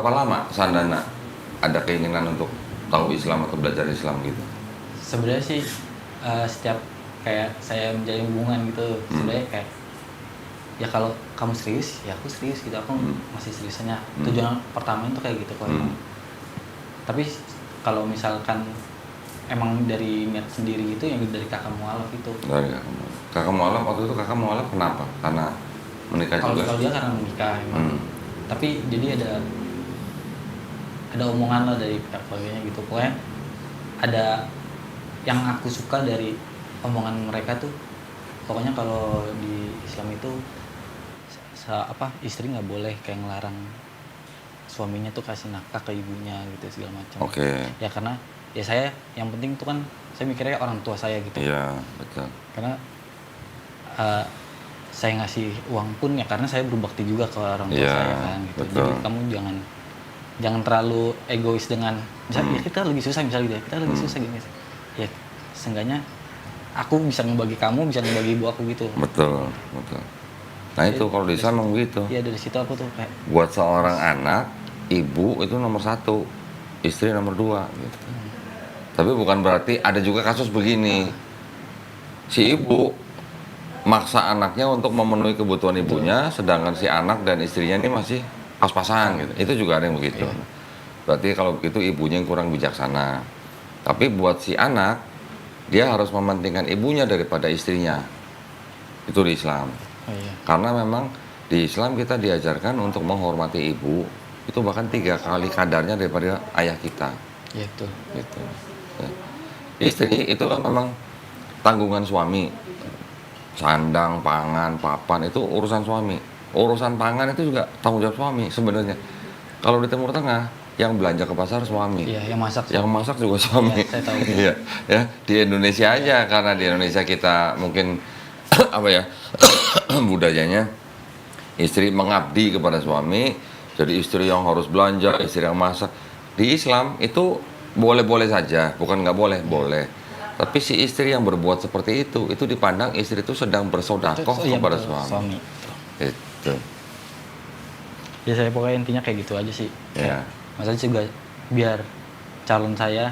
berapa lama Sandana ada keinginan untuk tahu Islam atau belajar Islam gitu? Sebenarnya sih setiap kayak saya menjalin hubungan gitu, sebenarnya kayak ya kalau kamu serius ya aku serius gitu, aku masih seriusnya. Tujuan pertama itu kayak gitu kok. Tapi kalau misalkan emang dari niat sendiri itu yang dari kakak mualaf itu. Dari kakak mualaf waktu itu kakak mualaf kenapa? Karena menikah juga. Kalau dia karena menikah emang. Tapi jadi ada omongan lah dari pihak keluarganya gitu, pokoknya ada yang aku suka dari omongan mereka tuh, pokoknya kalau di Islam itu istri nggak boleh kayak ngelarang suaminya tuh kasih nafkah ke ibunya gitu segala macam. Oke. Ya karena ya saya yang penting tuh kan saya mikirnya orang tua saya gitu. Iya, betul. Karena saya ngasih uang pun ya karena saya berbakti juga ke orang tua saya kan gitu. Betul. Jadi kamu jangan terlalu egois dengan misalnya ya kita lagi susah misalnya gitu ya, kita lagi susah gini ya seenggaknya aku bisa ngebagi kamu, bisa ngebagi ibu aku gitu. Betul. Nah itu kalau di Islam memang begitu. Iya dari situ aku tuh kayak Buat seorang anak, ibu itu nomor 1, istri nomor 2 gitu. Tapi bukan berarti ada juga kasus begini, si ibu maksa anaknya untuk memenuhi kebutuhan ibunya, sedangkan si anak dan istrinya ini masih pas-pasan gitu. Itu juga ada yang begitu. Berarti kalau begitu ibunya yang kurang bijaksana. Tapi buat si anak, dia harus mementingkan ibunya daripada istrinya. Itu di Islam. Karena memang di Islam kita diajarkan untuk menghormati ibu itu bahkan 3 kali kadarnya daripada ayah kita. Iya tuh. Gitu. Ya. Istri itu kan memang tanggungan suami. Sandang, pangan, papan itu urusan suami. Urusan pangan itu juga tanggung jawab suami sebenarnya. Kalau di Timur Tengah yang belanja ke pasar suami. Iya, yang masak. Yang masak juga suami. Ya, saya tahu. Iya, ya. Di Indonesia aja karena di Indonesia kita mungkin apa ya? budayanya istri mengabdi kepada suami, jadi istri yang harus belanja, istri yang masak. Di Islam itu boleh-boleh saja, bukan nggak boleh, boleh. Tapi si istri yang berbuat seperti itu dipandang istri itu sedang bersodakoh kepada suami. Itu. Ya saya pokoknya intinya kayak gitu aja sih. Ya. Masalahnya juga biar calon saya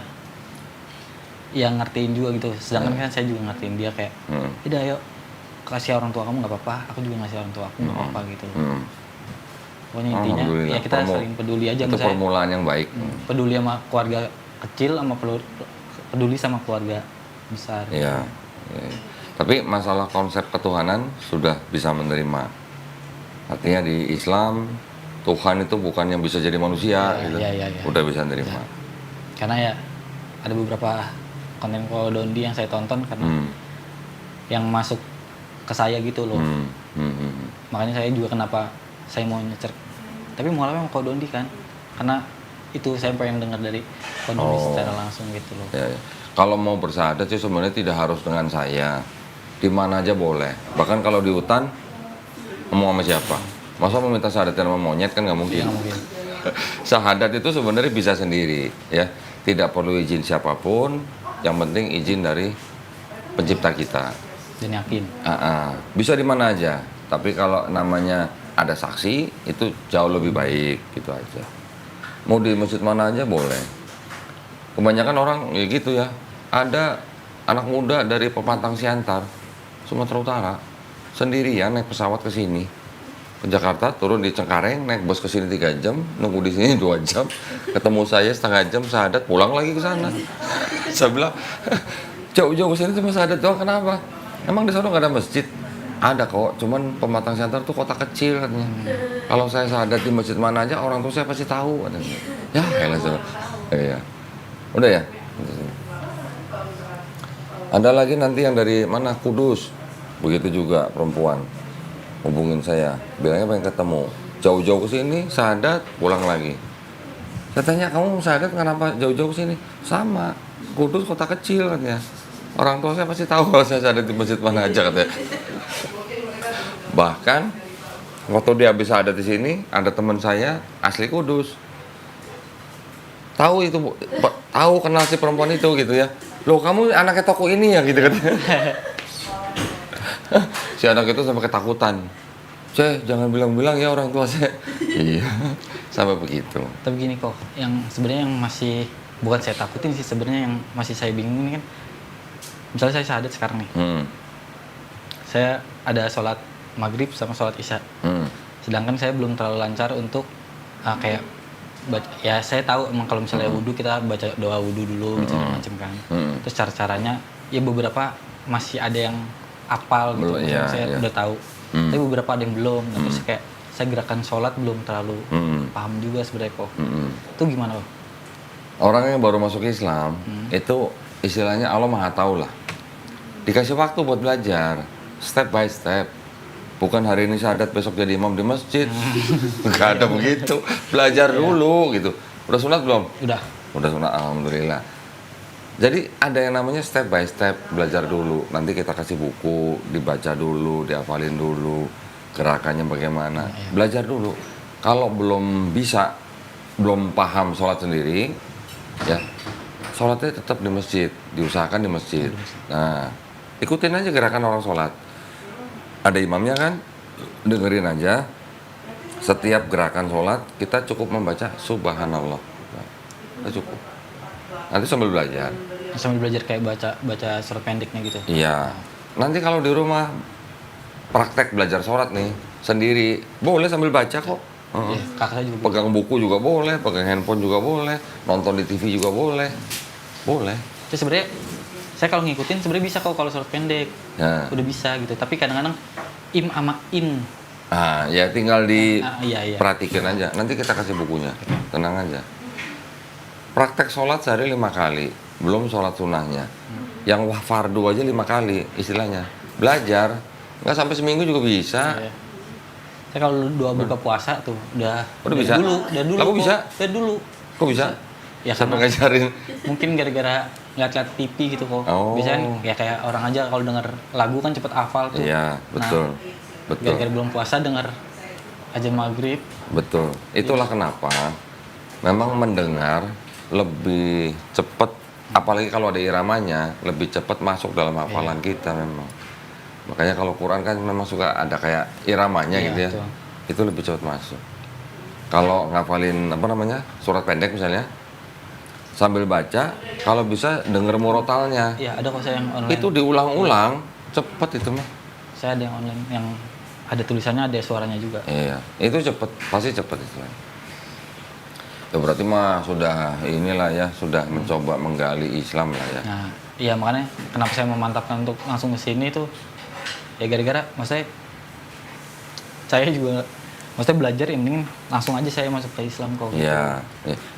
yang ngertiin juga gitu. Sedangkan kan saya juga ngertiin dia kayak, udah ayo kasih orang tua kamu nggak apa-apa, aku juga ngasih orang tua aku nggak apa-apa gitu. Pokoknya intinya ya kita saling peduli aja. Itu permulaan yang baik. Peduli sama keluarga kecil sama peduli sama keluarga besar. Iya. Tapi masalah konsep ketuhanan sudah bisa menerima. Artinya di Islam Tuhan itu bukan yang bisa jadi manusia gitu. Udah bisa menerima. Ya. Karena ya ada beberapa konten Kodondi yang saya tonton karena yang masuk ke saya gitu loh. Makanya saya juga kenapa saya mau nyecer. Tapi mualafnya mau Kodondi kan. Karena itu saya pengen dengar dari Kodondi secara langsung gitu loh. Ya. Kalau mau bersyahadat sih sebenarnya tidak harus dengan saya. Di mana aja boleh. Bahkan kalau di hutan ngomong sama siapa? Masa mau minta syahadat sama monyet kan nggak mungkin. Syahadat itu sebenarnya bisa sendiri ya. Tidak perlu izin siapapun. Yang penting izin dari pencipta kita. Dan yakin. Bisa di mana aja. Tapi kalau namanya ada saksi itu jauh lebih baik gitu aja. Mau di masjid mana aja boleh. Kebanyakan orang ya gitu ya. Ada anak muda dari Pemantang Siantar, Sumatera Utara, sendirian naik pesawat ke sini. Ke Jakarta, turun di Cengkareng, naik bus ke sini 3 jam, nunggu di sini 2 jam, ketemu saya setengah jam syahadat, pulang lagi ke sana. Saya bilang, jauh-jauh ke sini cuma syahadat doang, kenapa? Emang di sana nggak ada masjid? Ada kok, cuman Pematang Siantar tuh kota kecil katanya. Kalau saya syahadat di masjid mana aja, orang tua saya pasti tahu katanya. Ya, kayaknya saya. Iya. Udah ya? Ada lagi nanti yang dari mana? Kudus. Begitu juga perempuan. Hubungin saya, bilangnya pengen ketemu. Jauh-jauh ke sini, syahadat, pulang lagi. Saya tanya, kamu syahadat kenapa jauh-jauh ke sini? Sama, Kudus kota kecil katanya. Orang tua saya pasti tahu kalau saya syahadat di masjid mana aja katanya. Bahkan waktu dia habis syahadat di sini, ada teman saya asli Kudus. Tahu itu, tahu kenal si perempuan itu gitu ya. Loh, kamu anaknya toko ini ya gitu katanya. Si anak itu sampai ketakutan. Saya jangan bilang-bilang ya orang tua saya. Iya, sampai begitu. Tapi gini kok, yang sebenarnya yang masih bukan saya takutin sih sebenarnya, yang masih saya bingung ini kan, misalnya saya syahadat sekarang nih, saya ada sholat maghrib sama sholat isya, sedangkan saya belum terlalu lancar untuk kayak baca, ya saya tahu emang kalau misalnya wudhu kita baca doa wudhu dulu gitu macam kan, terus cara-caranya ya beberapa masih ada yang apal gitu, Belum, iya, saya iya. udah tahu, tapi beberapa ada yang belum. Nah, terus kayak saya gerakan sholat belum terlalu paham juga sebenarnya kok. Itu gimana kok? Orang yang baru masuk Islam itu istilahnya Allah Maha Tahu lah. Dikasih waktu buat belajar, step by step. Bukan hari ini syahadat besok jadi imam di masjid. Nggak ada begitu. Belajar dulu gitu. Udah sunat belum? Udah. Udah sunat, alhamdulillah. Jadi ada yang namanya step by step, belajar dulu. Nanti kita kasih buku, dibaca dulu, dihafalin dulu, gerakannya bagaimana. Belajar dulu. Kalau belum bisa, belum paham sholat sendiri, ya sholatnya tetap di masjid, diusahakan di masjid. Nah, ikutin aja gerakan orang sholat. Ada imamnya kan, dengerin aja. Setiap gerakan sholat, kita cukup membaca Subhanallah. Nah, itu cukup. Nanti sambil belajar. Sambil belajar kayak baca surat pendeknya gitu. Iya. Nanti kalau di rumah praktek belajar sholat nih sendiri, boleh sambil baca kok. Iya, kakak saya juga. Pegang buku juga boleh, pegang handphone juga boleh, nonton di TV juga boleh. Boleh. Terus sebenarnya saya kalau ngikutin sebenarnya bisa kok kalau surat pendek. Nah, Udah bisa gitu. Tapi kadang-kadang im sama in. ya tinggal Iya. diperhatikan aja. Nanti kita kasih bukunya. Tenang aja. Praktek sholat sehari 5 kali, belum sholat sunnahnya. Yang fardu aja 5 kali, istilahnya. Belajar, nggak sampai seminggu juga bisa. Iya. Saya kalau doa buka puasa tuh udah bisa? Udah dulu. Lah, kok bisa? Udah dulu. Kok bisa? Ya Siapa karena ngajarin? mungkin gara-gara ngeliat-ngeliat TV gitu kok. Oh. Biasanya ya kayak orang aja kalau denger lagu kan cepet hafal tuh. Iya, betul. Betul. Gara-gara belum puasa denger azan maghrib. Betul. Itulah kenapa memang mendengar lebih cepat, apalagi kalau ada iramanya, lebih cepat masuk dalam hafalan kita memang. Makanya kalau Quran kan memang suka ada kayak iramanya Iya, gitu ya. betul. Itu lebih cepat masuk. Kalau ngafalin apa namanya? Surat pendek misalnya, sambil baca, kalau bisa denger murotalnya. Iya, ada kok saya yang online. Itu diulang-ulang, cepet itu mah. Saya ada yang online yang ada tulisannya, ada suaranya juga. Iya, itu cepet, pasti cepet itu. Ya berarti mah sudah inilah ya, sudah mencoba menggali Islam lah ya. Nah, iya makanya kenapa saya memantapkan untuk langsung ke sini tuh ya gara-gara maksudnya saya juga maksudnya belajar yang mending langsung aja saya masuk ke Islam kok. Iya,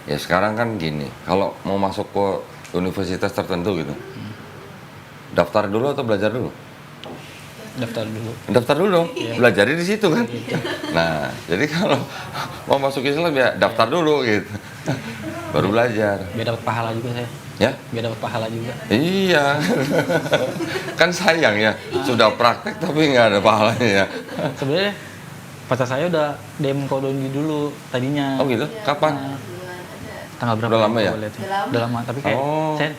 ya sekarang kan gini, kalau mau masuk ke universitas tertentu gitu, daftar dulu atau belajar dulu? Daftar dulu. Daftar dulu dong, belajarnya di situ kan. Nah, jadi kalau mau masuk Islam ya daftar dulu gitu, baru belajar. Biar dapat pahala juga saya. Ya? Biar dapat pahala juga. Iya, kan sayang ya, sudah praktek tapi nggak ada pahalanya ya. Sebenarnya pacar saya udah DM Kodoni dulu tadinya. Oh gitu? Kapan? Nah, tanggal berapa? Udah lama ya? Udah lama, tapi kayak saya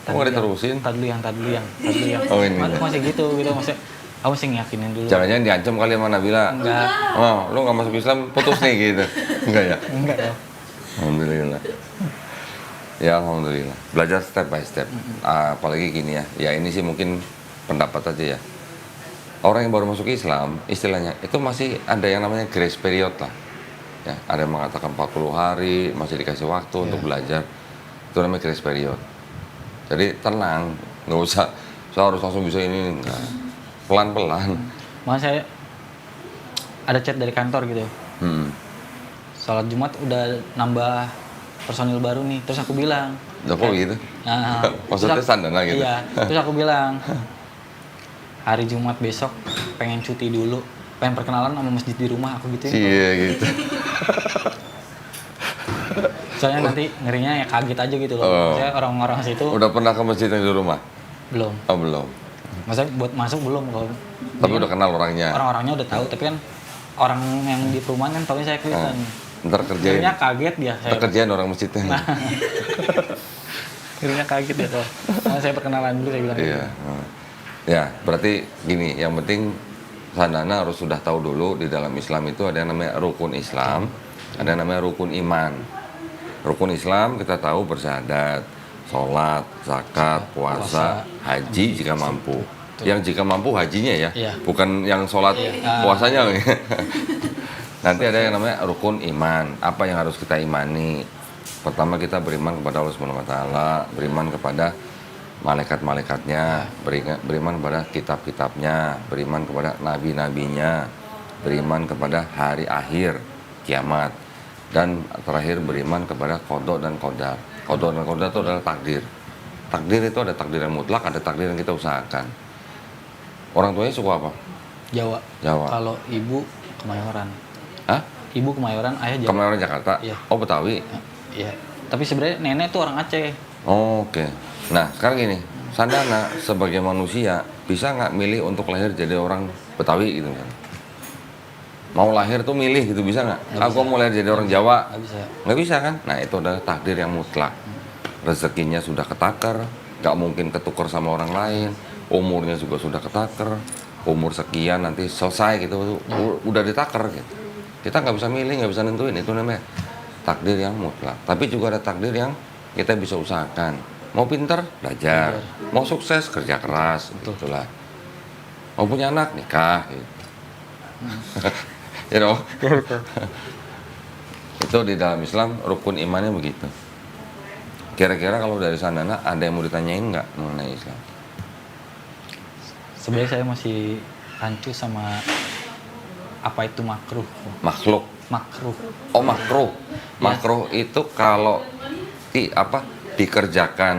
kok nggak diterusin? Tadi dulu yang. Oh, ini. Masih gitu maksudnya. Aku masih ngiyakinin dulu. Jangan-jangan diancam kali sama Nabila. Enggak. Oh, lu nggak masuk Islam, putus nih gitu. Enggak ya? Enggak ya. Alhamdulillah. Ya alhamdulillah. Belajar step by step. Apalagi gini ya. Ya ini sih mungkin pendapat aja ya. Orang yang baru masuk Islam, istilahnya itu masih ada yang namanya grace period lah. Ya, ada yang mengatakan 40 hari masih dikasih waktu untuk belajar. Itu namanya grace period. Jadi tenang, nggak usah saya harus langsung bisa ini, enggak. Pelan-pelan. Makanya saya ada chat dari kantor gitu. Sholat Jumat udah nambah personil baru nih. Terus aku bilang. Udah kok gitu? Nah, Maksudnya sandana gitu? Iya. Terus aku bilang, hari Jumat besok pengen cuti dulu. Pengen perkenalan sama masjid di rumah aku gitu. Iya gitu. Soalnya nanti ngerinya ya kaget aja gitu loh. Saya orang-orang situ Udah pernah ke masjid yang di rumah? belum. Oh belum. Maksudnya buat masuk belum kalau. Tapi udah kenal orangnya. Orang-orangnya udah tahu, tapi kan orang yang di perumahan kan taunya saya kelihatan. Ntar kerjain. Ngerinya kaget dia. Ntar kerjain orang masjidnya. Ngerinya kaget ya kok. Saya perkenalan dulu saya bilang. Iya. Ya berarti gini, yang penting Sandana harus sudah tahu dulu di dalam Islam itu ada yang namanya rukun Islam, ada yang namanya rukun iman. Rukun Islam kita tahu bersyahadat, sholat, zakat, puasa, haji jika mampu. Yang jika mampu hajinya ya, Iya. bukan yang sholat puasanya. Nanti ada yang namanya rukun iman. Apa yang harus kita imani? Pertama kita beriman kepada Allah Subhanahu wa taala, beriman kepada malaikat-malaikatnya, beriman kepada kitab-kitabnya, beriman kepada nabi-nabinya, beriman kepada hari akhir, kiamat, dan terakhir beriman kepada qada dan qadar. Qada dan qadar itu adalah takdir. Takdir itu ada takdir yang mutlak, ada takdir yang kita usahakan. Orang tuanya suku apa? Jawa. Jawa. Kalau ibu Kemayoran. Hah? Ibu Kemayoran, ayah Jawa. Kemayoran Jakarta? Iya. Oh, Betawi? Iya. Tapi sebenarnya nenek tuh orang Aceh. Oh, oke. Nah, sekarang gini, Sandana sebagai manusia bisa nggak milih untuk lahir jadi orang Betawi gitu kan? Mau lahir tuh milih gitu, bisa nggak? Aku mau lahir jadi orang Jawa. Nggak bisa. Nggak bisa kan? Nah, itu adalah takdir yang mutlak. Rezekinya sudah ketakar, nggak mungkin ketukar sama orang lain. Umurnya juga sudah ketakar. Umur sekian nanti selesai gitu, udah ditakar gitu. Kita nggak bisa milih, nggak bisa nentuin. Itu namanya takdir yang mutlak. Tapi juga ada takdir yang kita bisa usahakan. Mau pinter, belajar. Mau sukses, kerja keras. Itulah. Mau punya anak, nikah. Gitu. Ya dong. Itu di dalam Islam rukun imannya begitu. Kira-kira kalau dari Sandana ada yang mau ditanyain nggak mengenai Islam? Sebenarnya saya masih rancu sama apa itu makruh. Makhluk. Makruh. Oh, makruh. Makruh itu kalau dikerjakan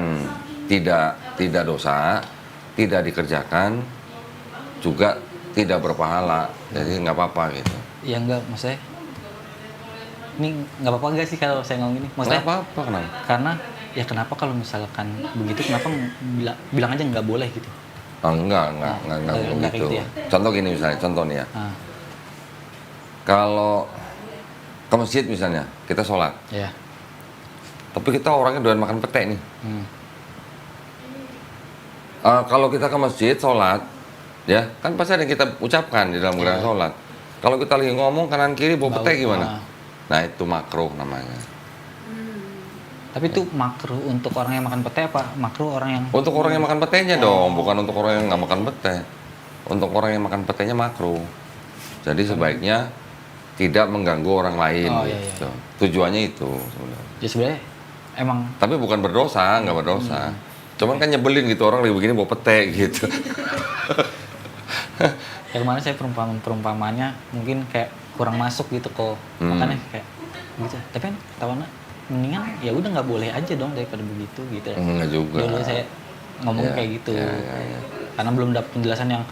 tidak dosa, tidak dikerjakan juga tidak berpahala. Jadi nggak apa-apa gitu. Ya enggak, maksudnya ini nggak apa-apa enggak sih kalau saya ngomong ini? Maksudnya Nggak apa-apa kenapa? karena ya kenapa kalau misalkan begitu kenapa bilang aja nggak boleh gitu. Oh, enggak enggak begitu. gitu ya? Contoh gini misalnya, contoh nih ya. Nah, Kalau ke masjid misalnya, kita sholat. ya. Tapi kita orangnya doyan makan pete nih. Hmm. Kalau kita ke masjid sholat, ya kan pasti ada yang kita ucapkan di dalam gerakan sholat. Kalau kita lagi ngomong kanan kiri bau pete gimana? Nah itu makruh namanya. Tapi itu makruh untuk orang yang makan pete apa? Makruh orang yang Untuk orang yang makan petenya dong, bukan untuk orang yang nggak makan pete. Untuk orang yang makan petenya makruh. Jadi sebaiknya tidak mengganggu orang lain. Oh, iya, Gitu. Tujuannya itu sebenarnya. ya sebenarnya emang Tapi bukan berdosa, nggak berdosa. Cuman kan nyebelin gitu orang lagi begini bawa pete gitu. ya kemarin saya perumpamannya mungkin kayak kurang masuk gitu kok. Makanya kayak gitu. Tapi kan tahunya mendingan ya udah nggak boleh aja dong daripada begitu gitu. Enggak juga. Dulu saya ngomong Ya, kayak gitu. ya. Karena belum dapat penjelasan yang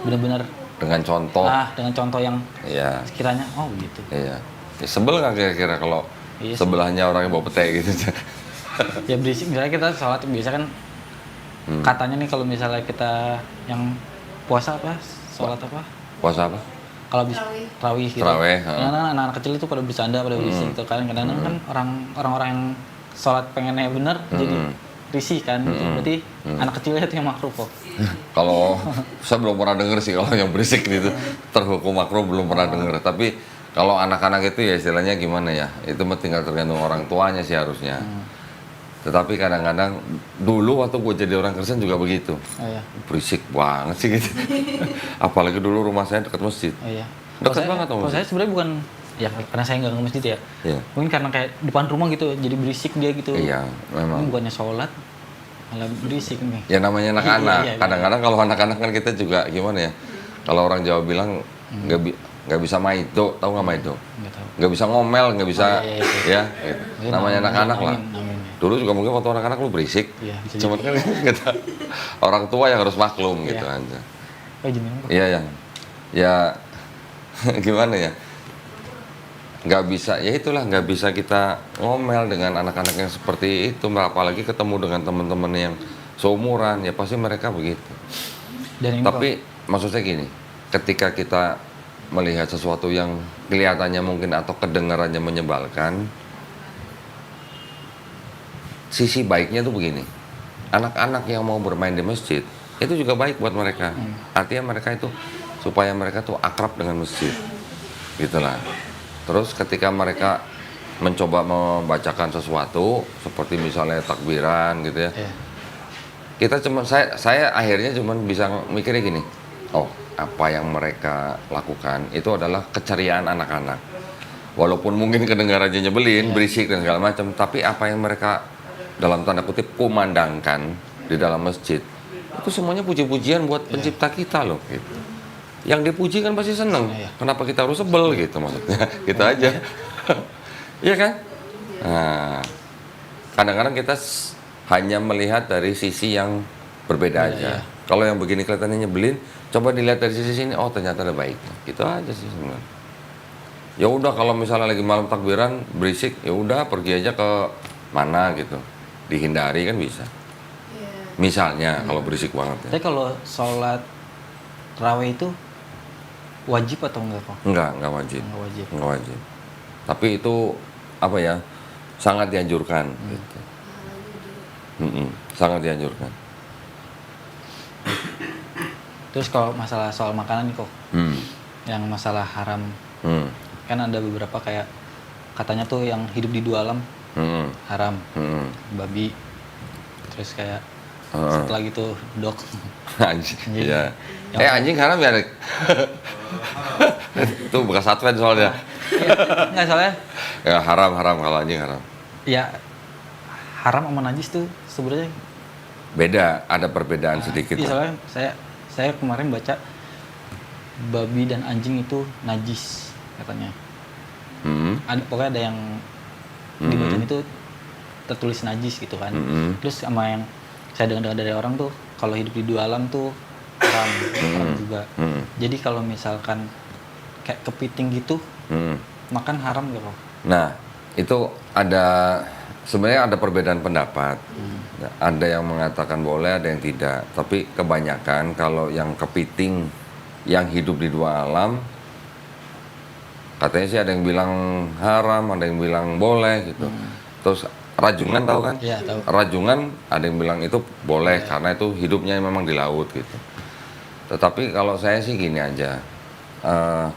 benar-benar Dengan contoh. dengan contoh yang Iya. sekiranya oh gitu. Iya. Ya, sebel nggak kira-kira kalau Iya sih. sebelahnya orang yang bawa pete gitu? Ya berisik misalnya kita sholat biasa kan katanya nih kalau misalnya kita yang puasa apa sholat apa Puasa apa? kalau habis tarawih gitu Tarawih, anak-anak kecil itu pada bercanda pada berisik gitu kan kadang-kadang kan orang-orang yang sholat pengennya bener jadi risih kan itu berarti anak kecilnya itu yang makruh kok. Kalau saya belum pernah denger sih kalau yang berisik gitu terhukum makruh belum pernah denger. Tapi kalau anak-anak itu ya istilahnya gimana ya? Itu mah tinggal tergantung orang tuanya sih harusnya. Tetapi kadang-kadang dulu waktu gue jadi orang Kristen juga begitu. Oh iya. Berisik banget sih gitu. Apalagi dulu rumah saya dekat masjid. Oh iya. Dekat banget sama Kalau masjid. saya sebenarnya bukan ya karena saya nggak ke masjid ya. Iya. Mungkin karena kayak depan rumah gitu jadi berisik dia gitu. Iya, memang. Ini bukannya sholat malah berisik nih. Ya namanya anak-anak. Iya. Kadang-kadang kalau anak-anak kan kita juga gimana ya? Kalau orang Jawa bilang nggak bisa maido, tahu nggak maido? Nggak tahu. Nggak bisa ngomel, nggak bisa iya. ya. Gitu. Iya, Namanya anak-anak lah. amin. Dulu juga mungkin waktu anak-anak lu berisik. Iya, bisa Cuman kan kita orang tua yang harus maklum gitu Iya. aja. Oh gini Pak. Iya ya. Ya gimana ya? Nggak bisa, ya itulah nggak bisa kita ngomel dengan anak-anak yang seperti itu, apalagi ketemu dengan teman-teman yang seumuran, ya pasti mereka begitu. Dan ini Tapi maksud saya gini, ketika kita melihat sesuatu yang kelihatannya mungkin atau kedengarannya menyebalkan, sisi baiknya tuh begini, anak-anak yang mau bermain di masjid itu juga baik buat mereka. Artinya mereka itu supaya mereka tuh akrab dengan masjid, gitulah. Terus ketika mereka mencoba membacakan sesuatu, seperti misalnya takbiran gitu ya, Iya. kita cuma saya akhirnya cuma bisa mikirnya gini, oh apa yang mereka lakukan itu adalah keceriaan anak-anak. Walaupun mungkin kedengarannya nyebelin, berisik dan segala macam, tapi apa yang mereka dalam tanda kutip kumandangkan di dalam masjid itu semuanya puji-pujian buat pencipta kita loh gitu. Yang dipuji kan pasti seneng. Iya. Kenapa kita harus sebel gitu maksudnya? Gitu aja. Iya kan? Nah, kadang-kadang kita hanya melihat dari sisi yang berbeda aja. Kalau yang begini kelihatannya nyebelin, coba dilihat dari sisi sini, oh ternyata ada baiknya. Gitu aja sih sebenarnya. Ya udah kalau misalnya lagi malam takbiran berisik, ya udah pergi aja ke mana gitu. Dihindari kan bisa. Misalnya kalau berisik banget ya. Tapi kalau sholat tarawih itu wajib atau enggak kok? Enggak wajib. Enggak wajib. Enggak wajib. Tapi itu apa ya? Sangat dianjurkan gitu. Sangat dianjurkan. Terus kalau masalah soal makanan nih kok, yang masalah haram, kan ada beberapa kayak katanya tuh yang hidup di dua alam haram, babi, terus kayak setelah gitu dog. Anjing. Iya. Yang- Anjing haram ya, Rik? Itu bekas Advent soalnya. Nggak soalnya Ya haram kalau anjing haram. ya haram sama najis tuh sebenarnya. Beda, ada perbedaan sedikit. Iya, lah. soalnya saya kemarin baca babi dan anjing itu najis katanya. Pokoknya ada yang dibacaan itu tertulis najis gitu kan. Terus sama yang saya dengar dari orang tuh kalau hidup di dua alam tuh haram juga. Jadi kalau misalkan kayak kepiting gitu makan haram gak kok? Nah, itu ada sebenarnya ada perbedaan pendapat. Ada yang mengatakan boleh, ada yang tidak. Tapi kebanyakan kalau yang kepiting yang hidup di dua alam, katanya sih ada yang bilang haram, ada yang bilang boleh gitu. Terus rajungan tahu kan? Iya, tahu. Rajungan ada yang bilang itu boleh karena itu hidupnya memang di laut gitu. Tetapi kalau saya sih gini aja,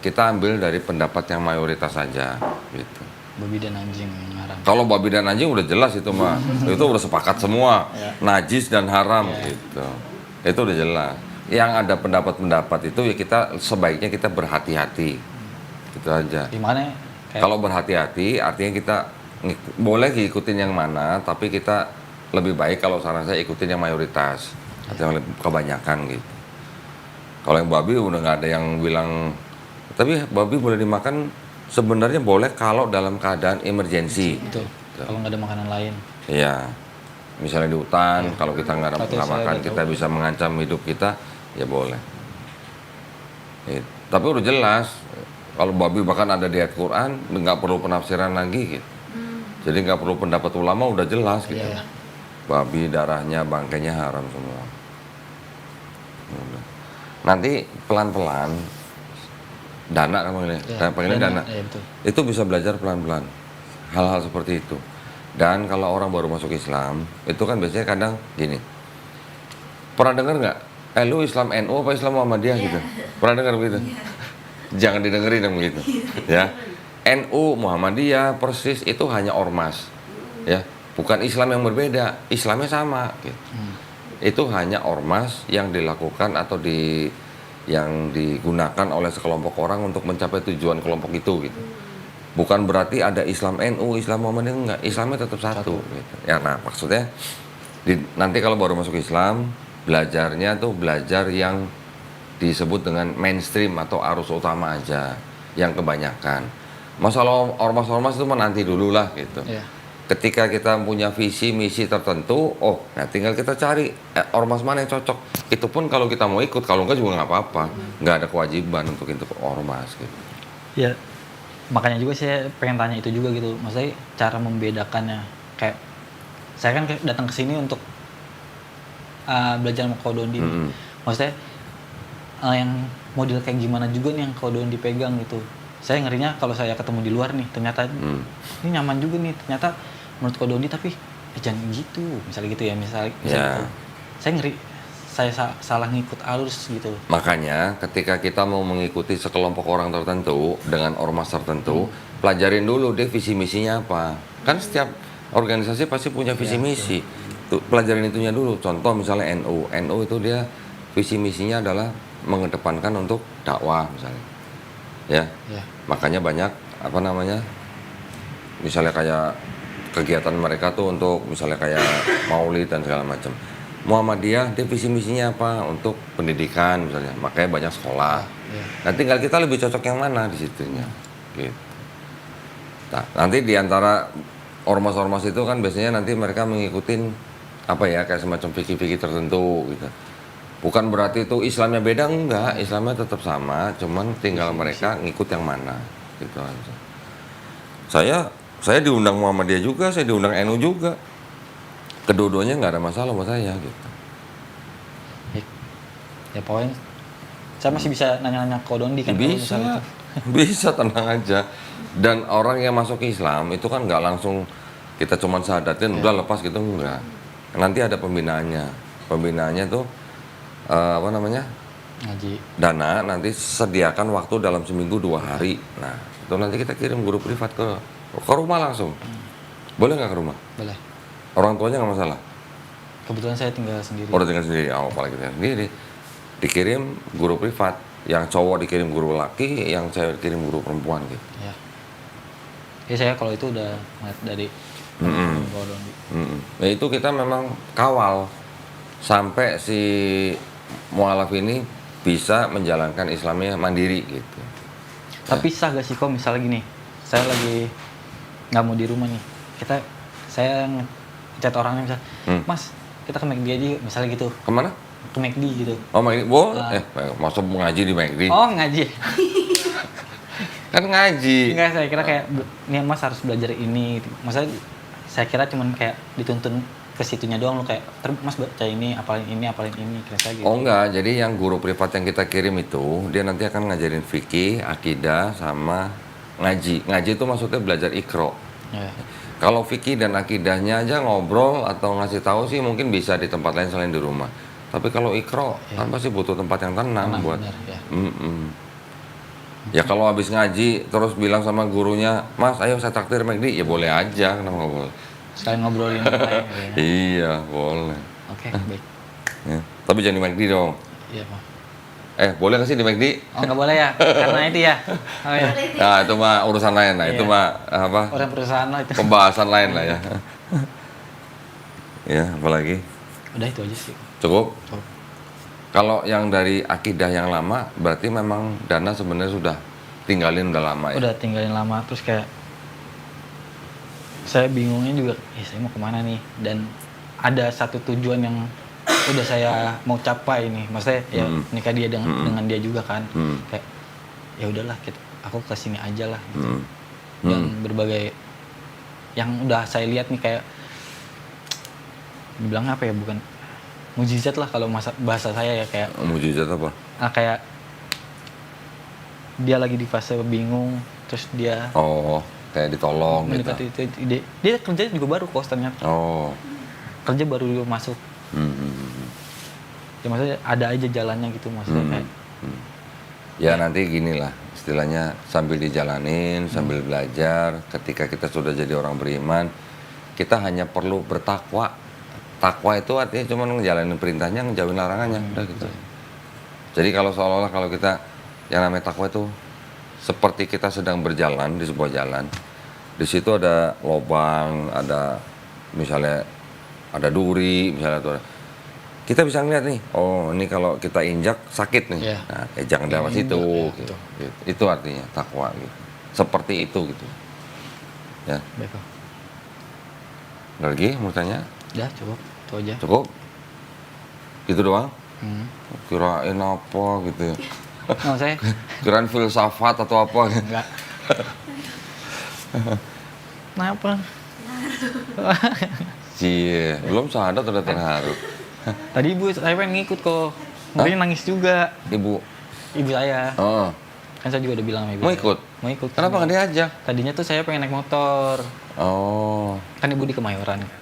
kita ambil dari pendapat yang mayoritas saja gitu. Babi dan anjing yang haram. Kalau babi dan anjing udah jelas itu mah, itu udah sepakat semua, najis dan haram gitu. Itu udah jelas. Yang ada pendapat-pendapat itu ya kita sebaiknya kita berhati-hati, gitu aja. Gimana? Kalau berhati-hati artinya kita boleh ngikutin yang mana, tapi kita lebih baik kalau saran saya ikutin yang mayoritas atau yang kebanyakan gitu. Kalau yang babi udah nggak ada yang bilang, tapi babi boleh dimakan. Sebenarnya boleh kalau dalam keadaan emergensi. Betul. Kalau nggak ada makanan lain. Iya. Misalnya di hutan, kalau kita nggak Atau saya makan, udah kita tahu. bisa mengancam hidup kita, ya boleh. Tapi udah jelas, kalau babi bahkan ada di ayat Quran, nggak perlu penafsiran lagi gitu. Jadi nggak perlu pendapat ulama, udah jelas gitu. Iya. Babi, darahnya, bangkainya haram semua. Udah. Nanti pelan-pelan, Dana kan panggilnya, panggilnya Dana. Iya, betul. Itu bisa belajar pelan-pelan hal-hal seperti itu. Dan kalau orang baru masuk Islam, itu kan biasanya kadang gini. Pernah dengar nggak? Lu Islam NU apa Islam Muhammadiyah gitu? Pernah dengar begitu? Jangan didengerin yang begitu. Ya. NU, Muhammadiyah, persis itu hanya ormas. Ya, bukan Islam yang berbeda, Islamnya sama gitu. Itu hanya ormas yang dilakukan atau yang digunakan oleh sekelompok orang untuk mencapai tujuan kelompok itu gitu. Bukan berarti ada Islam NU, Islam Muhammadiyah, enggak. Islamnya tetap satu. Gitu. Ya, nah maksudnya nanti kalau baru masuk Islam, belajarnya tuh belajar yang disebut dengan mainstream atau arus utama aja, yang kebanyakan. Masalah ormas-ormas itu nanti dulu lah gitu. Iya. Ketika kita punya visi misi tertentu, nah tinggal kita cari ormas mana yang cocok. Itu pun kalau kita mau ikut, kalau enggak juga nggak apa-apa, nggak ada kewajiban untuk ormas gitu. Ya, makanya juga saya pengen tanya itu juga gitu. Maksudnya cara membedakannya. Kayak saya kan datang ke sini untuk belajar sama Kodondi. Maksudnya yang model kayak gimana juga nih yang Kodondi pegang gitu. Saya ngerinya kalau saya ketemu di luar nih, ternyata ini nyaman juga nih. Ternyata menurut Kodondi tapi jangan gitu. Misalnya gitu ya, misalnya Ya. gitu. Saya saya salah ngikut arus gitu. Makanya ketika kita mau mengikuti sekelompok orang tertentu dengan ormas tertentu, pelajarin dulu dia visi misinya apa. Kan setiap organisasi pasti punya visi misi. Tuh, pelajarin itunya dulu. Contoh misalnya NU. NU itu dia visi misinya adalah mengedepankan untuk dakwah misalnya. Ya. Ya. Makanya banyak apa namanya? Misalnya kayak kegiatan mereka tuh untuk misalnya kayak maulid dan segala macam. Muhammadiyah dia visi misinya apa untuk pendidikan misalnya, makanya banyak sekolah. Ya. Nah tinggal kita lebih cocok yang mana di situnya, gitu. Nah, nanti di antara ormas-ormas itu kan biasanya nanti mereka mengikuti apa ya kayak semacam fikih-fikih tertentu gitu. Bukan berarti itu Islamnya beda, enggak, Islamnya tetap sama, cuman tinggal mereka ngikut yang mana, gitu aja. Saya diundang Muhammadiyah juga, saya diundang NU juga. Kedua-duanya nggak ada masalah buat saya gitu. Ya pokoknya saya masih bisa nanya-nanya ke Dondi kan kalau misalnya Bisa, itu. bisa tenang aja. Dan orang yang masuk Islam itu kan nggak langsung kita cuman sahadatin udah lepas gitu enggak. Nanti ada pembinaannya. Pembinaannya tuh apa namanya? Ngaji. Dana nanti sediakan waktu dalam seminggu 2 hari. Nah, itu nanti kita kirim guru privat ke rumah langsung. Boleh nggak ke rumah? Boleh. Orang tuanya nggak masalah. Kebetulan saya tinggal sendiri. Udah tinggal sendiri, apalagi tinggal sendiri. Dikirim guru privat, yang cowok dikirim guru laki, yang cewek dikirim guru perempuan gitu. Ya. Ya saya kalau itu udah ngeliat dari Ko Dondi. Nah itu kita memang kawal sampai si mualaf ini bisa menjalankan Islamnya mandiri gitu. Tapi sah gak sih kok misalnya gini, saya lagi nggak mau di rumah nih, saya chat orangnya misalnya, Mas kita ke McD aja yuk, misalnya gitu, Kemana? ke McD gitu. Oh McD, boleh. Masa mau ngaji di McD? Oh ngaji? Kan ngaji. Enggak, saya kira kayak nih Mas harus belajar ini, maksudnya saya kira cuman kayak dituntun ke situnya doang lo kayak Mas baca ini apalin ini kira saya gitu. Oh enggak, jadi yang guru privat yang kita kirim itu dia nanti akan ngajarin fikih, akidah sama ngaji. Ngaji itu maksudnya belajar ikro. Ya. Kalau fikih dan akidahnya aja ngobrol atau ngasih tahu sih mungkin bisa di tempat lain selain di rumah. Tapi kalau ikro kan pasti butuh tempat yang tenang buat. Benar, ya. Ya kalau habis ngaji terus bilang sama gurunya, Mas ayo saya traktir McD, ya boleh aja, kenapa nggak boleh? Sekalian ngobrolin apa lain gitu ya. Iya boleh. Oke, baik. Ya. Tapi jangan di McD dong. Iya, Pak. Boleh nggak sih di McD? Oh, nggak boleh ya? Karena itu ya. Oh ya. Nah itu mah urusan lain lah, itu Iya. mah apa? Orang perusahaan lah itu. Pembahasan lain lah ya. Ya, apalagi? Udah itu aja sih. Cukup? Cukup. Kalau yang dari akidah yang lama, berarti memang Dana sebenarnya sudah tinggalin udah lama ya? Udah tinggalin lama terus kayak saya bingungnya juga, saya mau kemana nih? Dan ada satu tujuan yang udah saya mau capai nih, maksudnya ya nikah dia dengan dia juga kan, kayak ya udahlah aku kesini aja lah. Gitu. Dan berbagai yang udah saya lihat nih kayak dibilang apa ya, bukan mujizat lah kalau bahasa saya ya, kayak Mujizat apa? kayak dia lagi di fase bingung terus dia Oh, kayak ditolong gitu. mendekati itu dia kerja juga baru kos ternyata, Oh. kerja baru dia masuk. Ya maksudnya ada aja jalannya gitu, maksudnya kayak Ya nanti gini lah, istilahnya sambil dijalanin, sambil belajar, ketika kita sudah jadi orang beriman, kita hanya perlu bertakwa. Takwa itu artinya cuma ngejalanin perintahnya, ngejauhin larangannya, udah gitu. Jadi kalau seolah-olah kalau kita, yang namanya takwa itu seperti kita sedang berjalan di sebuah jalan, di situ ada lubang, ada misalnya ada duri, misalnya tuh kita bisa ngeliat nih, oh ini kalau kita injak sakit nih, Iya. nah, jangan lewat situ, ya, gitu. Itu artinya takwa gitu. Seperti itu gitu. Ya, baik kok. ada lagi mau tanya? Udah cukup itu aja. Cukup? Gitu doang? Hmm. Kirain apa gitu ya? Nggak saya Kirain filsafat atau apa? enggak. Kenapa? Cie, belum sadar udah terharu. Tadi ibu saya pengen ngikut kok, makanya nangis juga. Ibu, Ibu saya oh, kan saya juga udah bilang sama ibu mau saya. ikut? Mau ikut. Kenapa nggak diajak? Tadinya tuh saya pengen naik motor, Oh, kan ibu di Kemayoran kan,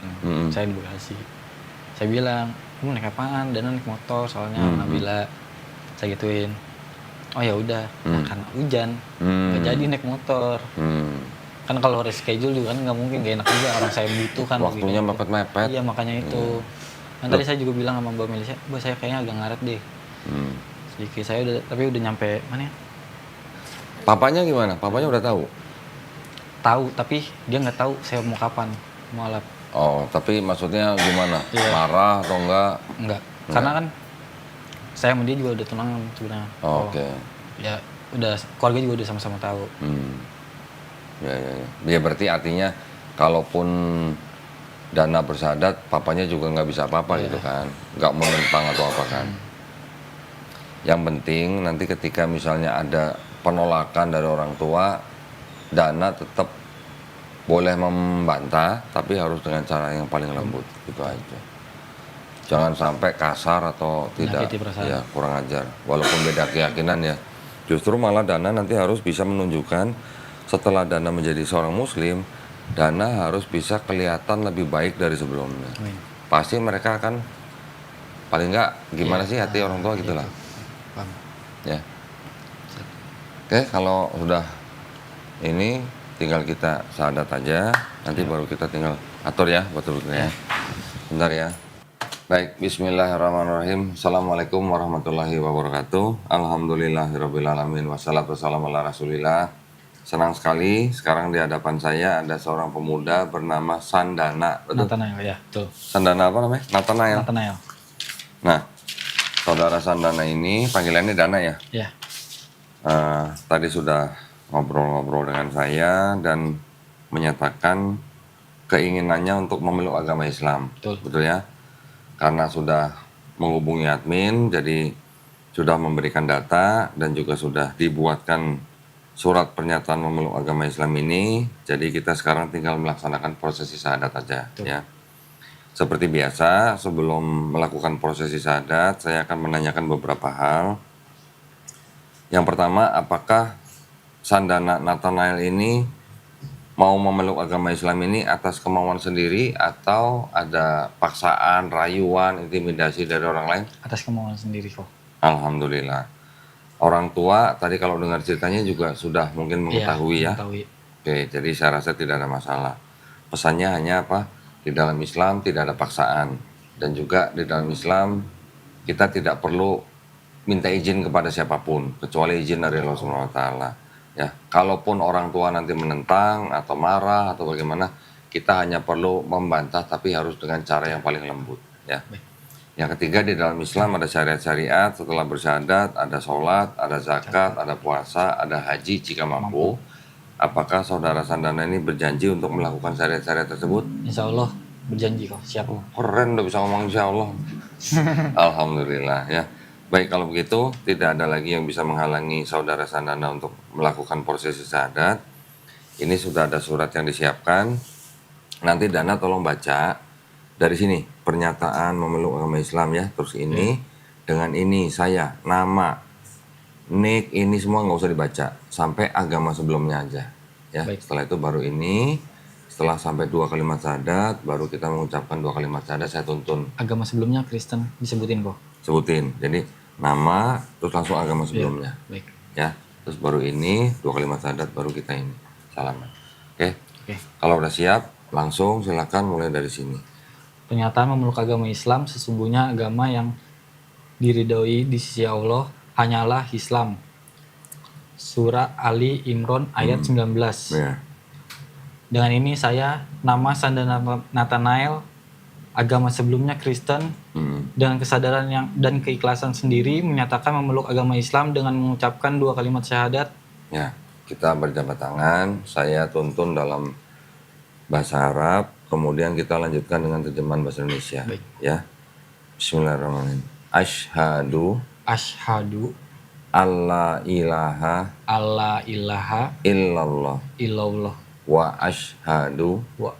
saya di Bekasi. Saya bilang kamu naik apaan? Dana naik motor soalnya Nabila. Saya gituin. Oh ya udah, nah, karena hujan nggak jadi naik motor. Kan kalau reschedule juga kan nggak mungkin, gak enak juga orang saya butuh kan. Waktunya mepet-mepet. Iya makanya itu. Kan tadi saya juga bilang sama Mbak Melisha, Mbak saya kayaknya agak ngaret deh. Sedikit saya udah, tapi udah nyampe mana ya? Papanya gimana? Papanya udah tahu? Tahu, tapi dia nggak tahu saya mau kapan mau alap. Oh, tapi maksudnya gimana? Iya. Marah atau enggak? Enggak. Karena kan saya sama dia juga udah tunangan sebenarnya. Oh, oke. Ya udah, keluarga juga udah sama-sama tahu. Ya. Ya berarti artinya kalaupun Dana bersyahadat, papanya juga nggak bisa apa-apa gitu kan, nggak menentang atau apa kan. Yang penting nanti ketika misalnya ada penolakan dari orang tua, Dana tetap boleh membantah, tapi harus dengan cara yang paling lembut, gitu aja. Jangan sampai kasar atau tidak, ya kurang ajar. Walaupun beda keyakinan ya, justru malah Dana nanti harus bisa menunjukkan setelah Dana menjadi seorang Muslim, Dana harus bisa kelihatan lebih baik dari sebelumnya. Pasti mereka akan paling nggak gimana sih hati orang tua gitulah. Ya. Oke, kalau sudah ini tinggal kita syahadat aja, nanti baru kita tinggal atur ya buat berikutnya. Bentar ya. Baik, bismillahirrahmanirrahim. Assalamualaikum warahmatullahi wabarakatuh. Alhamdulillahirrabbilalamin. Wassalatu wassalamu ala rasulillah. Senang sekali sekarang di hadapan saya ada seorang pemuda bernama Sandana. Betul? Nathanael, ya, betul. Sandana apa namanya? Nathanael. Nah, saudara Sandana ini panggilannya Dana ya? Iya. Tadi sudah ngobrol-ngobrol dengan saya dan menyatakan keinginannya untuk memeluk agama Islam. Betul ya? Karena sudah menghubungi admin, jadi sudah memberikan data dan juga sudah dibuatkan surat pernyataan memeluk agama Islam ini. Jadi kita sekarang tinggal melaksanakan prosesi syahadat aja. Ya. Seperti biasa, sebelum melakukan prosesi syahadat, saya akan menanyakan beberapa hal. Yang pertama, apakah Sandana Nathanael ini mau memeluk agama Islam ini atas kemauan sendiri atau ada paksaan, rayuan, intimidasi dari orang lain? Atas kemauan sendiri kok. Alhamdulillah. Orang tua tadi kalau dengar ceritanya juga sudah mungkin mengetahui ya. Oke, jadi saya rasa tidak ada masalah. Pesannya hanya apa? Di dalam Islam tidak ada paksaan. Dan juga di dalam Islam kita tidak perlu minta izin kepada siapapun kecuali izin dari Allah Subhanahu wa taala. Ya, kalaupun orang tua nanti menentang atau marah atau bagaimana, kita hanya perlu membantah tapi harus dengan cara yang paling lembut, ya. Yang ketiga, di dalam Islam ada syariat-syariat, setelah bersyahadat ada sholat, ada zakat, ada puasa, ada haji jika mampu. Apakah saudara Sandana ini berjanji untuk melakukan syariat-syariat tersebut? Insya Allah berjanji kok, siap. Keren udah bisa ngomong insya Allah. Alhamdulillah ya. Baik, kalau begitu tidak ada lagi yang bisa menghalangi saudara Sandana untuk melakukan prosesi syahadat. Ini sudah ada surat yang disiapkan. Nanti Dana tolong baca dari sini pernyataan memeluk agama Islam ya. Terus ini dengan ini saya nama nik ini semua nggak usah dibaca sampai agama sebelumnya aja ya. Setelah itu baru ini, setelah sampai 2 kalimat syahadat baru kita mengucapkan 2 kalimat syahadat. Saya tuntun agama sebelumnya Kristen disebutin kok. Sebutin, jadi nama terus langsung agama sebelumnya ya. Terus baru ini 2 kalimat syahadat baru kita ini salaman. Oke. Kalau udah siap langsung silakan mulai dari sini. Pernyataan memeluk agama Islam, sesungguhnya agama yang diridhoi di sisi Allah hanyalah Islam. Surah Ali Imran ayat 19. Dengan ini saya, nama Sandana Nathanael, agama sebelumnya Kristen, dengan kesadaran dan keikhlasan sendiri menyatakan memeluk agama Islam dengan mengucapkan 2 kalimat syahadat. Ya, kita berjabat tangan, saya tuntun dalam bahasa Arab, kemudian kita lanjutkan dengan terjemahan bahasa Indonesia. Ya. Bismillahirrahmanirrahim. Asyhadu alla ilaha illallah wa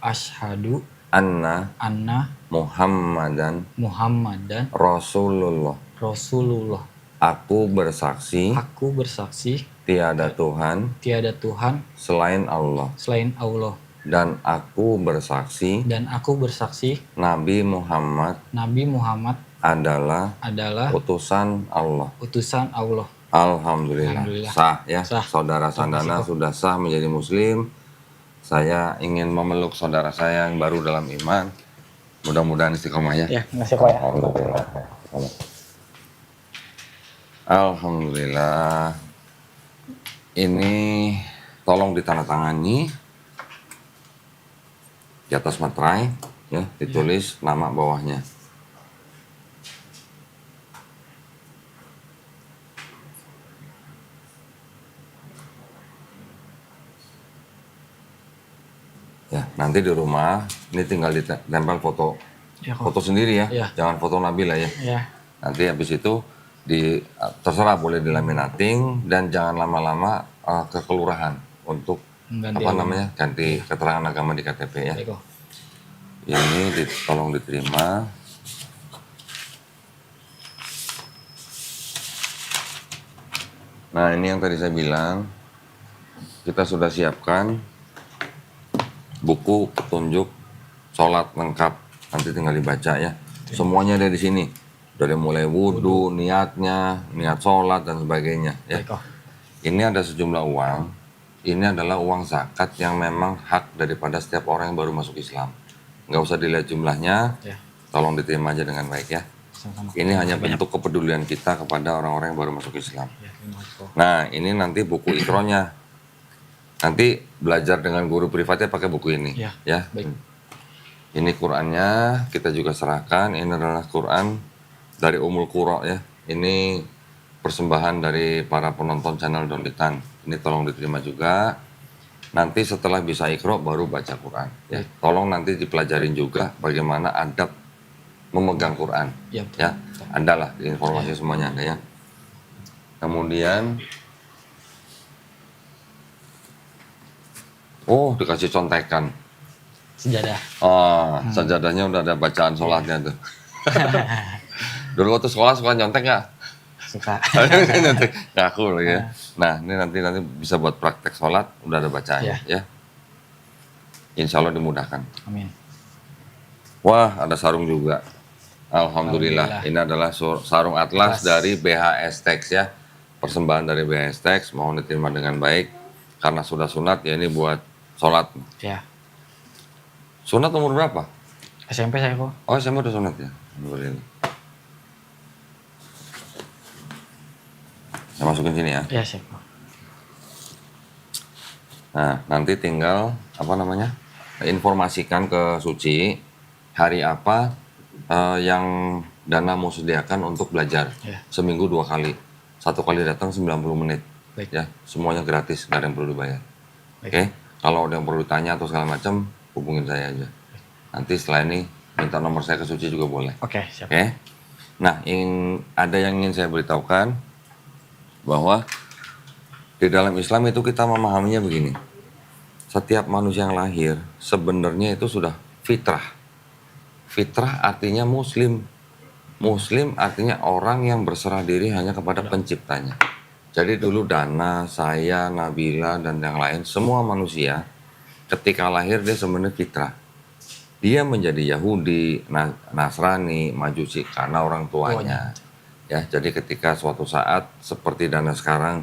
asyhadu anna Muhammadan Rasulullah. Aku bersaksi tiada Tuhan selain Allah. Dan aku bersaksi Nabi Muhammad adalah adalah utusan Allah. utusan Allah. Alhamdulillah. Alhamdulillah. Sah ya. Sah. Saudara Sandana sudah sah menjadi muslim. Saya ingin memeluk saudara saya yang baru dalam iman. Mudah-mudahan istiqomah ya. Ya, masih kok ya. Alhamdulillah. Alhamdulillah. Ini tolong ditandatangani di atas materai ya, ditulis nama bawahnya. Ya, nanti di rumah ini tinggal ditempel foto Ya, kok. foto sendiri ya. Iya. Jangan foto Nabila ya. Ya. Nanti habis itu terserah boleh dilaminating dan jangan lama-lama ke kelurahan untuk Mengganti apa agama. namanya ganti keterangan agama di KTP ya. Baik, kok. Ini tolong diterima. Nah ini yang tadi saya bilang kita sudah siapkan buku petunjuk sholat lengkap, nanti tinggal dibaca ya. Semuanya ada di sini. Dari mulai wudhu, niatnya, niat sholat dan sebagainya. Ya. Baik, kok. Ini ada sejumlah uang. Ini adalah uang zakat yang memang hak daripada setiap orang yang baru masuk Islam. Nggak usah dilihat jumlahnya, Ya. tolong diterima aja dengan baik ya. Sama-sama. Ini hanya bentuk kepedulian kita kepada orang-orang yang baru masuk Islam. Ya, terima kasih, kok. Nah, ini nanti buku ikronya. Nanti belajar dengan guru privatnya pakai buku ini. Ya, baik. Ini Qur'annya kita juga serahkan. Ini adalah Qur'an dari Ummul Qura ya. Ini persembahan dari para penonton channel Dolitan. Ini tolong diterima juga. Nanti setelah bisa ikro baru baca Quran. Ya. Tolong nanti dipelajarin juga bagaimana adab memegang Quran. Ya. Ya, ada lah informasi semuanya ada ya. Kemudian, oh dikasih contekan. Sejadah. Sajadahnya udah ada bacaan sholatnya tuh. Dulu waktu sekolah suka nyontek nggak? Suka. Nyontek ngaku loh ya. Nah ini nanti bisa buat praktek sholat udah ada bacaannya ya. Insya Allah dimudahkan. Amin. Wah ada sarung juga. Alhamdulillah. Ini adalah sarung atlas dari BHS Tex ya. Persembahan dari BHS Tex mohon diterima dengan baik. Karena sudah sunat ya ini buat sholat. Ya. Sunat umur berapa? SMP saya, kok. Oh SMA udah sunat ya. Alhamdulillah. Saya masukin sini ya. Ya, siap, kok. Nah, nanti tinggal apa namanya? Informasikan ke Suci hari apa yang Dana mau sediakan untuk belajar. Ya. Seminggu 2 kali. 1 kali datang 90 menit. Baik. Ya, semuanya gratis, nggak ada yang perlu dibayar. Baik. Oke? Kalau ada yang perlu ditanya atau segala macam, hubungin saya aja. Nanti setelah ini minta nomor saya ke Suci juga boleh. Oke, siap. Oke? Nah, ada yang ingin saya beritahukan bahwa di dalam Islam itu kita memahaminya begini. Setiap manusia yang lahir sebenarnya itu sudah fitrah. Fitrah artinya muslim. Muslim artinya orang yang berserah diri hanya kepada penciptanya. Jadi dulu Dana, saya, Nabila, dan yang lain, semua manusia ketika lahir dia sebenarnya fitrah. Dia menjadi Yahudi, Nasrani, Majusi karena orang tuanya. Ya, jadi ketika suatu saat seperti Dana sekarang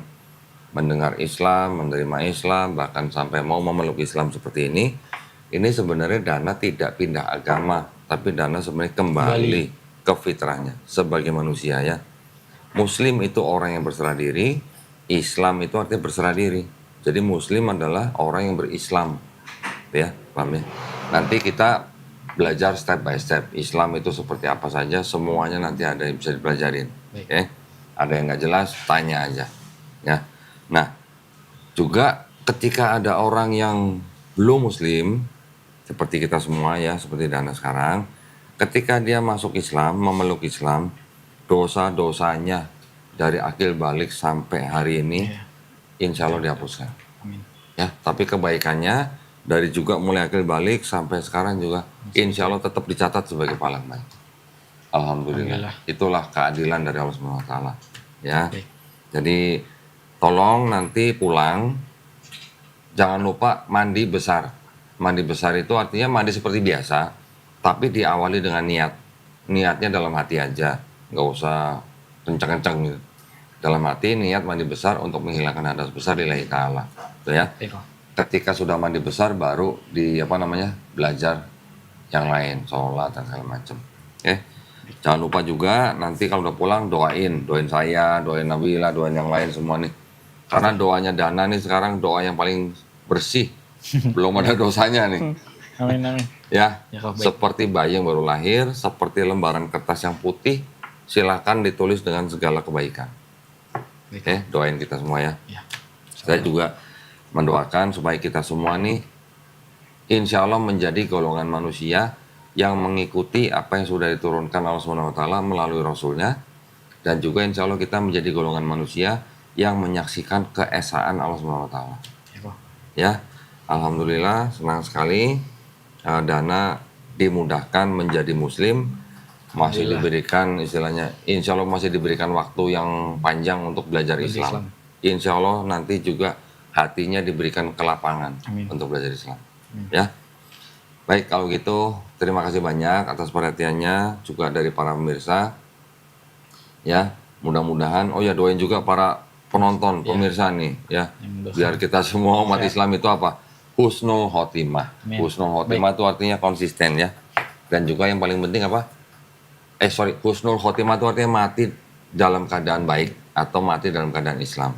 mendengar Islam, menerima Islam, bahkan sampai mau memeluk Islam seperti ini sebenarnya Dana tidak pindah agama, tapi Dana sebenarnya kembali ke fitrahnya sebagai manusia ya. Muslim itu orang yang berserah diri, Islam itu artinya berserah diri. Jadi Muslim adalah orang yang berislam, ya, paham ya? Nanti kita belajar step by step. Islam itu seperti apa saja, semuanya nanti ada yang bisa dipelajarin. Okay? Ada yang nggak jelas, tanya aja. Ya. Nah, juga ketika ada orang yang belum Muslim, seperti kita semua ya, seperti Dana sekarang, ketika dia masuk Islam, memeluk Islam, dosa-dosanya dari akil balik sampai hari ini, insya Allah dihapuskan. Amin. Ya, tapi kebaikannya dari juga mulai akil balik sampai sekarang juga, insya Allah tetap dicatat sebagai pahala baik. Alhamdulillah. Itulah keadilan dari Allah SWT. Ya, jadi tolong nanti pulang, jangan lupa mandi besar. Mandi besar itu artinya mandi seperti biasa, tapi diawali dengan niat. niatnya dalam hati aja, nggak usah kencang-kencang gitu. Dalam hati niat mandi besar untuk menghilangkan hadas besar lillahi ta'ala. Gitu ya. Baik, Pak. Ketika sudah mandi besar baru belajar yang lain, sholat dan segala macam. Oke. Jangan lupa juga nanti kalau udah pulang doain saya, doain Nabila, doain yang lain semua nih. Karena doanya Dana nih sekarang doa yang paling bersih. Belum ada dosanya nih. Amin, amin. Ya, Ya, Kak, baik. seperti bayi yang baru lahir, seperti lembaran kertas yang putih, silakan ditulis dengan segala kebaikan. Baik. Oke, doain kita semua ya. Ya. Saya juga mendoakan supaya kita semua nih, insya Allah menjadi golongan manusia yang mengikuti apa yang sudah diturunkan Allah SWT melalui Rasulnya, dan juga insya Allah kita menjadi golongan manusia yang menyaksikan keesaan Allah SWT. Ya, Pak. Ya, alhamdulillah senang sekali Dana dimudahkan menjadi muslim, masih Alhamdulillah. diberikan istilahnya, insya Allah masih diberikan waktu yang panjang untuk belajar Islam. Insya Allah nanti juga hatinya diberikan kelapangan Amin. untuk belajar Islam. Ya, baik kalau gitu terima kasih banyak atas perhatiannya juga dari para pemirsa. Ya, mudah-mudahan. Oh ya, doain juga para penonton, pemirsa nih, ya, Yang biar kita semua umat Ya. Islam itu apa? Husnul khotimah. Amin. Husnul khotimah itu artinya konsisten ya. Dan juga yang paling penting apa? Husnul khotimah itu artinya mati dalam keadaan baik atau mati dalam keadaan Islam.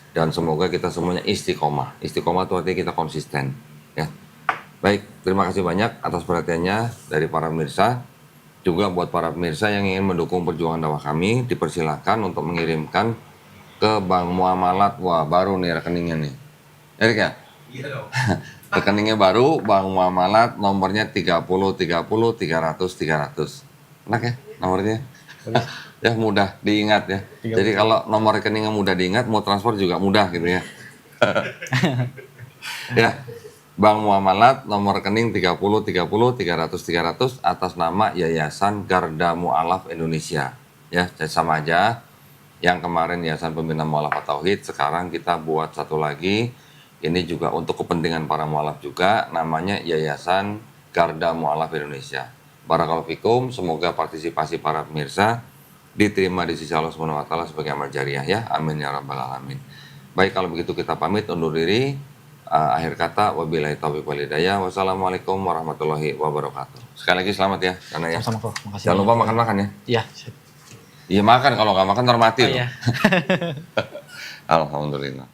Dan semoga kita semuanya istiqomah. Istiqomah itu artinya kita konsisten, ya. Baik, terima kasih banyak atas perhatiannya dari para pemirsa. Juga buat para pemirsa yang ingin mendukung perjuangan dakwah kami, dipersilakan untuk mengirimkan ke Bank Muamalat. Wah, baru nih rekeningnya nih. Erik ya? Iya dong. Rekeningnya baru, Bank Muamalat, nomornya 30 30 300 300. Enak ya nomornya? Ya mudah diingat ya. Jadi kalau nomor rekeningnya mudah diingat, mau transfer juga mudah gitu ya. Ya, Bank Muamalat nomor rekening 30 30 300 300 atas nama Yayasan Garda Mu'alaf Indonesia. Ya, sama aja. Yang kemarin Yayasan Pembina Mu'alaf Tauhid, sekarang kita buat satu lagi. Ini juga untuk kepentingan para mu'alaf juga, namanya Yayasan Garda Mu'alaf Indonesia. Barakallahu fikum, semoga partisipasi para pemirsa diterima di sisi Allah SWT sebagai amal jariah ya. Amin ya rabbal alamin. Baik, kalau begitu kita pamit undur diri. Akhir kata, wabillahi taufiq wal hidayah. Wassalamualaikum warahmatullahi wabarakatuh. Sekali lagi selamat ya, karena ya. Sama-sama, Kak. Makasih. Jangan lupa makan-makan ya. Iya. Iya makan, kalau nggak makan ntar mati Oh, loh. iya. Alhamdulillah.